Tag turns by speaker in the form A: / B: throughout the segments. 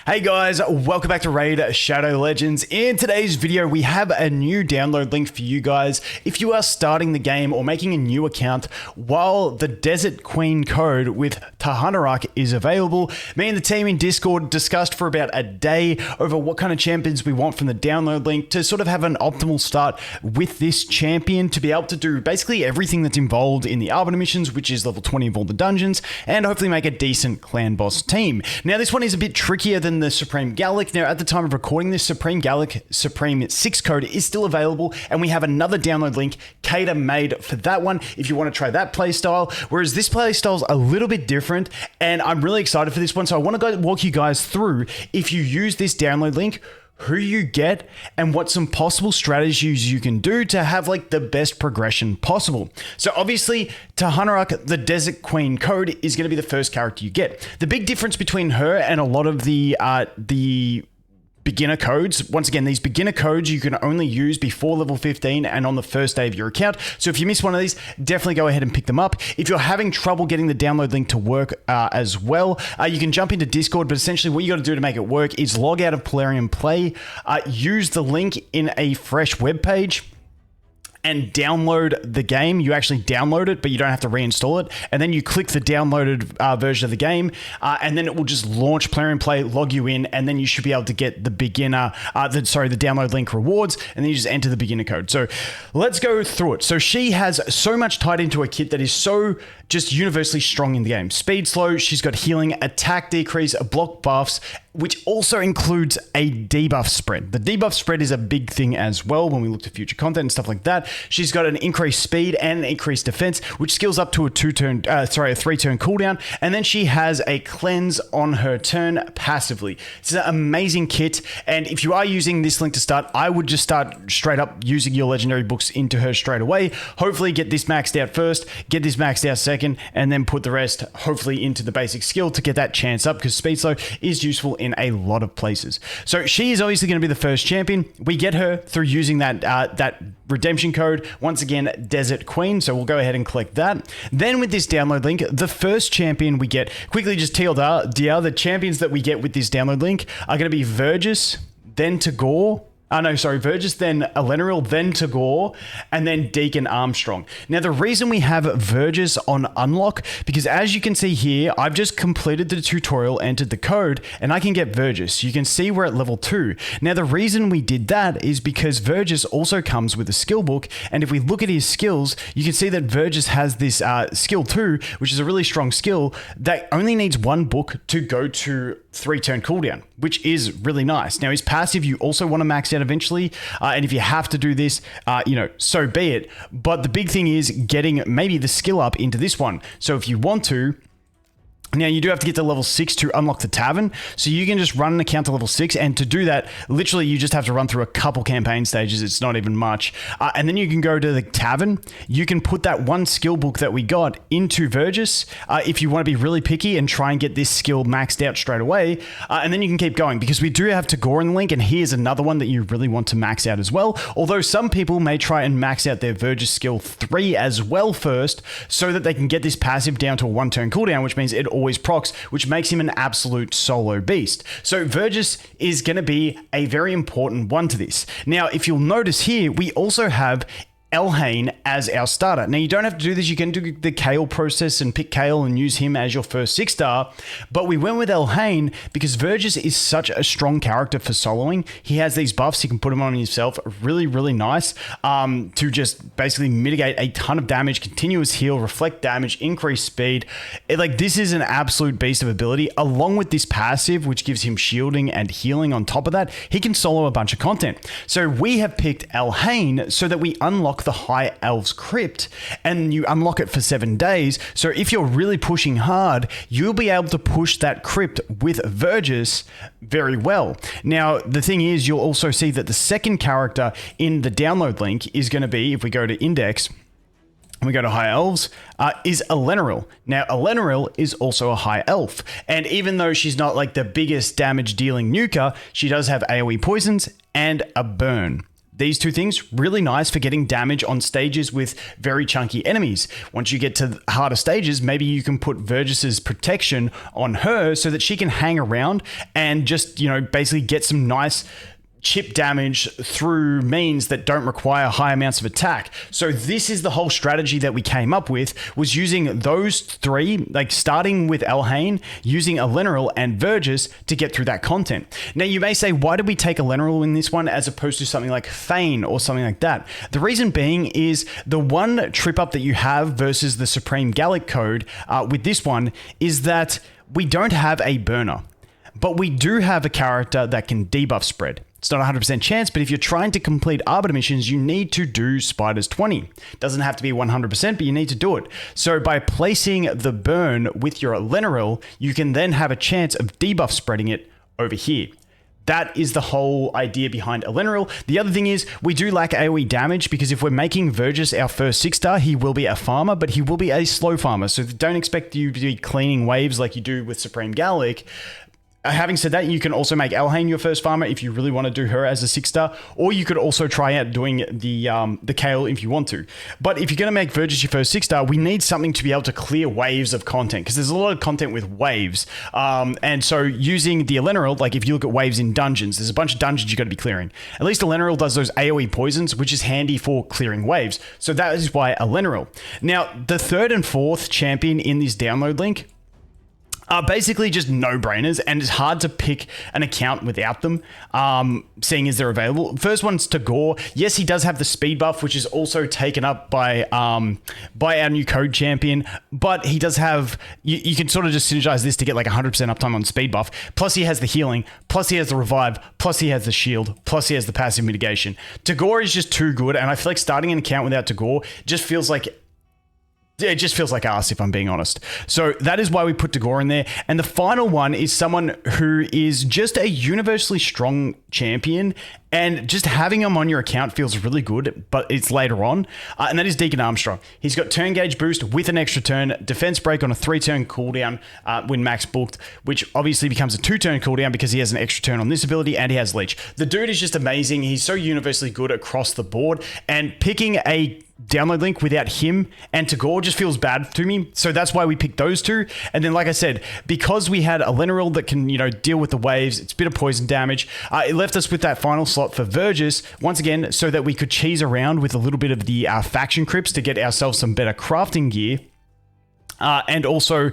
A: Hey guys, welcome back to Raid Shadow Legends. In today's video, we have a new download link for you guys. If you are starting the game or making a new account while the Desert Queen code with Tahanarak is available, me and the team in Discord discussed for about a day over what kind of champions we want from the download link to sort of have an optimal start with this champion to be able to do basically everything that's involved in the Arbiter missions, which is level 20 of all the dungeons, and hopefully make a decent clan boss team. Now, this one is a bit trickier than the Supreme Gallic. Now, at the time of recording this, Supreme Gallic Supreme 6 code is still available, and we have another download link cater-made for that one if you want to try that playstyle, whereas this playstyle is a little bit different, and I'm really excited for this one, so I want to walk you guys through, if you use this download link, who you get and what some possible strategies you can do to have like the best progression possible. So obviously Tahanarak, the Desert Queen code, is going to be the first character you get. The big difference between her and a lot of the beginner codes, once again, these beginner codes you can only use before level 15 and on the first day of your account. So if you miss one of these, definitely go ahead and pick them up. If you're having trouble getting the download link to work as well, you can jump into Discord, but essentially what you got to do to make it work is log out of Plarium Play, use the link in a fresh web page, and download the game. You actually download it, but you don't have to reinstall it. And then you click the downloaded version of the game, and then it will just launch Plarium Play, log you in, and then you should be able to get the beginner, the download link rewards, and then you just enter the beginner code. So let's go through it. So she has so much tied into a kit that is so just universally strong in the game. Speed slow, she's got healing, attack decrease, block buffs, which also includes a debuff spread. The debuff spread is a big thing as well when we look to future content and stuff like that. She's got an increased speed and an increased defense, which scales up to a 3-turn cooldown. And then she has a cleanse on her turn passively. It's an amazing kit. And if you are using this link to start, I would just start straight up using your legendary books into her straight away. Hopefully get this maxed out first, get this maxed out second, and then put the rest hopefully into the basic skill to get that chance up, because speed slow is useful in a lot of places. So she is obviously going to be the first champion. We get her through using that redemption code, once again, Desert Queen. So we'll go ahead and click that. Then with this download link, the first champion we get, quickly just TLDR, the champions that we get with this download link are going to be Vergis, then Tagoar, Vergis, then Elenaril, then Tagoar, and then Deacon Armstrong. Now, the reason we have Vergis on unlock, because as you can see here, I've just completed the tutorial, entered the code, and I can get Vergis. You can see we're at level 2. Now, the reason we did that is because Vergis also comes with a skill book, and if we look at his skills, you can see that Vergis has this skill 2, which is a really strong skill that only needs one book to go to 3-turn cooldown, which is really nice. Now, his passive, you also want to max out eventually, and if you have to do this, so be it. But the big thing is getting maybe the skill up into this one. So if you want to, now, you do have to get to level 6 to unlock the tavern, so you can just run an account to level 6, and to do that, literally, you just have to run through a couple campaign stages. It's not even much. And then you can go to the tavern. You can put that one skill book that we got into Vergis if you want to be really picky and try and get this skill maxed out straight away. And then you can keep going, because we do have Tagoar in the link, and here's another one that you really want to max out as well. Although some people may try and max out their Vergis skill 3 as well first, so that they can get this passive down to a 1-turn cooldown, which means it always procs, which makes him an absolute solo beast. So Vergis is going to be a very important one to this. Now, if you'll notice here, we also have Elhain as our starter. Now, you don't have to do this. You can do the Kale process and pick Kale and use him as your first 6-star, but we went with Elhain because Vergis is such a strong character for soloing. He has these buffs. You can put him on himself. Really, really nice to just basically mitigate a ton of damage, continuous heal, reflect damage, increase speed. This is an absolute beast of ability. Along with this passive, which gives him shielding and healing on top of that, he can solo a bunch of content. So we have picked Elhain so that we unlock the High Elves Crypt, and you unlock it for 7 days. So if you're really pushing hard, you'll be able to push that crypt with Vergis very well. Now, the thing is, you'll also see that the second character in the download link is going to be, if we go to index, and we go to High Elves, is Elenaril. Now, Elenaril is also a High Elf, and even though she's not like the biggest damage dealing nuker, she does have AoE poisons and a burn. These two things, really nice for getting damage on stages with very chunky enemies. Once you get to harder stages, maybe you can put Vergis's protection on her so that she can hang around and just, basically get some nice chip damage through means that don't require high amounts of attack. So this is the whole strategy that we came up with, was using those three, like starting with Elhain, using Elenaril and Vergis to get through that content. Now you may say, why did we take Elenaril in this one as opposed to something like Fayne or something like that? The reason being is the one trip up that you have versus the Supreme Gallic code with this one is that we don't have a burner, but we do have a character that can debuff spread. It's not a 100% chance, but if you're trying to complete Arbiter missions, you need to do Spiders 20. It doesn't have to be 100%, but you need to do it. So by placing the burn with your Elenaril, you can then have a chance of debuff spreading it over here. That is the whole idea behind Elenaril. The other thing is we do lack AoE damage because if we're making Vergis our first 6-star, he will be a farmer, but he will be a slow farmer. So don't expect you to be cleaning waves like you do with Supreme Gallic. Having said that, you can also make Elhain your first farmer if you really want to do her as a 6-star, or you could also try out doing the Kale if you want to. But if you're going to make Vergis your first 6-star, we need something to be able to clear waves of content, because there's a lot of content with waves. And so using the Elenaril, like if you look at waves in dungeons, there's a bunch of dungeons you got to be clearing. At least Elenaril does those AoE poisons, which is handy for clearing waves. So that is why Elenaril. Now, the third and fourth champion in this download link are basically just no-brainers, and it's hard to pick an account without them, seeing as they're available. First one's Tagoar. Yes, he does have the speed buff, which is also taken up by our new code champion, but he does have, you can sort of just synergize this to get like 100% uptime on speed buff, plus he has the healing, plus he has the revive, plus he has the shield, plus he has the passive mitigation. Tagoar is just too good, and I feel like starting an account without Tagoar just feels like ass, if I'm being honest. So that is why we put Tagoar in there. And the final one is someone who is just a universally strong champion, and just having him on your account feels really good, but it's later on. And that is Deacon Armstrong. He's got turn gauge boost with an extra turn, defense break on a 3-turn cooldown when max booked, which obviously becomes a 2-turn cooldown because he has an extra turn on this ability, and he has leech. The dude is just amazing. He's so universally good across the board, and picking a download link without him and Tagoar just feels bad to me. So that's why we picked those two. And then, like I said, because we had Elenaril that can, deal with the waves, it's a bit of poison damage. It left us with that final slot for Vergis, once again, so that we could cheese around with a little bit of the faction crypts to get ourselves some better crafting gear. And also,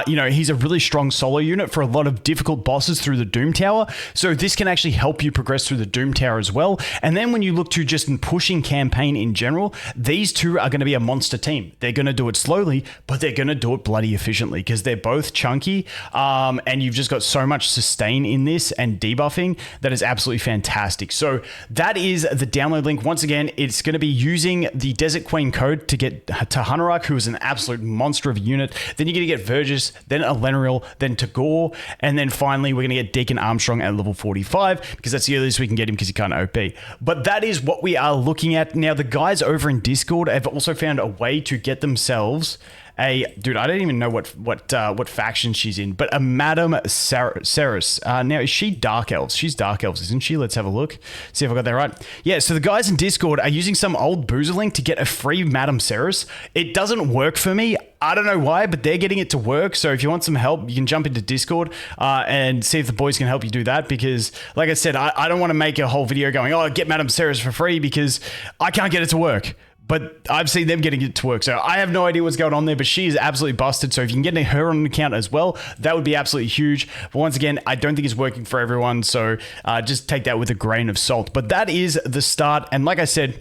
A: he's a really strong solo unit for a lot of difficult bosses through the Doom Tower. So this can actually help you progress through the Doom Tower as well. And then when you look to just pushing campaign in general, these two are going to be a monster team. They're going to do it slowly, but they're going to do it bloody efficiently because they're both chunky. And you've just got so much sustain in this and debuffing that is absolutely fantastic. So that is the download link. Once again, it's going to be using the Desert Queen code to get Tahanarak, who is an absolute monster of a unit. Then you're going to get Vergis, then Elenaril, then Tagoar, and then finally we're going to get Deacon Armstrong at level 45 because that's the earliest we can get him because he can't OP. But that is what we are looking at. Now, the guys over in Discord have also found a way to get themselves dude, I don't even know what faction she's in, but a Madam Ceres. Now, is she Dark Elves? She's Dark Elves, isn't she? Let's have a look. See if I got that right. Yeah, so the guys in Discord are using some old boozer link to get a free Madam Ceres. It doesn't work for me. I don't know why, but they're getting it to work. So if you want some help, you can jump into Discord and see if the boys can help you do that. Because, like I said, I don't want to make a whole video going, oh, get Madam Ceres for free because I can't get it to work. But I've seen them getting it to work. So I have no idea what's going on there, but she is absolutely busted. So if you can get her on an account as well, that would be absolutely huge. But once again, I don't think it's working for everyone. So just take that with a grain of salt. But that is the start. And like I said,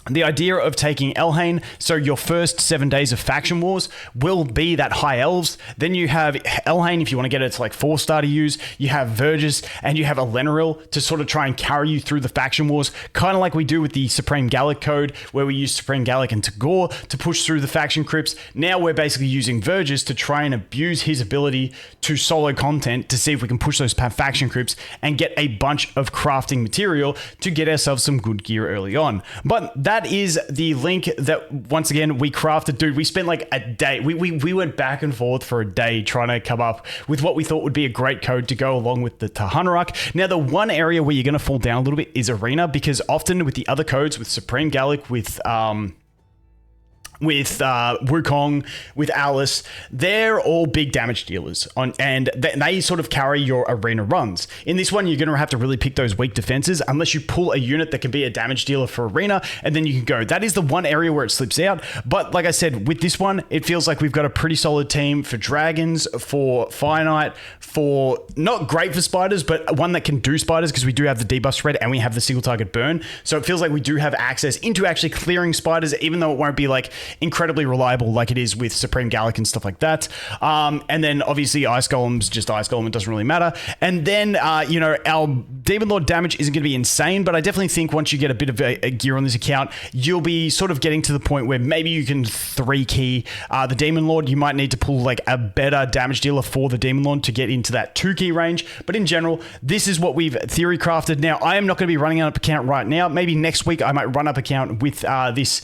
A: the idea of taking Elhain, so your first 7 days of faction wars will be that high elves. Then you have Elhain if you want to get it to like 4-star to use. You have Vergis and you have Elenaril to sort of try and carry you through the faction wars, kind of like we do with the Supreme Gallic code, where we use Supreme Gallic and Tagoar to push through the faction crypts. Now we're basically using Vergis to try and abuse his ability to solo content to see if we can push those faction crypts and get a bunch of crafting material to get ourselves some good gear early on. But that that is the link that, once again, we crafted. Dude, we spent like a day. We went back and forth for a day trying to come up with what we thought would be a great code to go along with the Tahanarak. Now, the one area where you're going to fall down a little bit is Arena, because often with the other codes, with Supreme Gallic, with Wukong, with Alice, they're all big damage dealers and they sort of carry your arena runs. In this one, you're going to have to really pick those weak defenses unless you pull a unit that can be a damage dealer for arena, and then you can go. That is the one area where it slips out. But like I said, with this one, it feels like we've got a pretty solid team for dragons, for finite, for not great for spiders, but one that can do spiders, because we do have the debuff spread and we have the single target burn. So it feels like we do have access into actually clearing spiders, even though it won't be like incredibly reliable like it is with Supreme Gallic and stuff like that. And then obviously Ice Golem's just Ice Golem, it doesn't really matter. And then, you know, our Demon Lord damage isn't going to be insane, but I definitely think once you get a bit of a gear on this account, you'll be sort of getting to the point where maybe you can 3-key the Demon Lord. You might need to pull like a better damage dealer for the Demon Lord to get into that 2-key range. But in general, this is what we've theory crafted. Now, I am not going to be running up account right now. Maybe next week I might run up account with this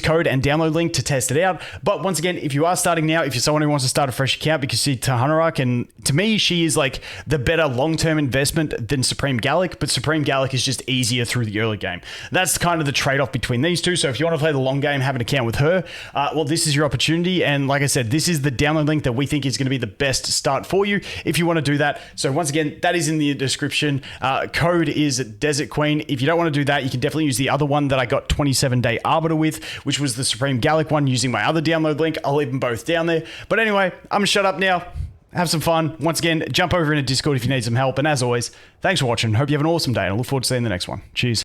A: code and download link to test it out. But once again, if you are starting now, if you're someone who wants to start a fresh account, because you see Tahanarak, and to me, she is like the better long-term investment than Supreme Gallic, but Supreme Gallic is just easier through the early game. That's kind of the trade-off between these two. So if you want to play the long game, have an account with her, well, this is your opportunity. And like I said, this is the download link that we think is going to be the best start for you if you want to do that. So once again, that is in the description. Code is Desert Queen. If you don't want to do that, you can definitely use the other one that I got 27-day Arbiter with, which was the Supreme Gallic one, using my other download link. I'll leave them both down there. But anyway, I'm gonna shut up now. Have some fun. Once again, jump over in a Discord if you need some help. And as always, thanks for watching. Hope you have an awesome day, and I look forward to seeing the next one. Cheers.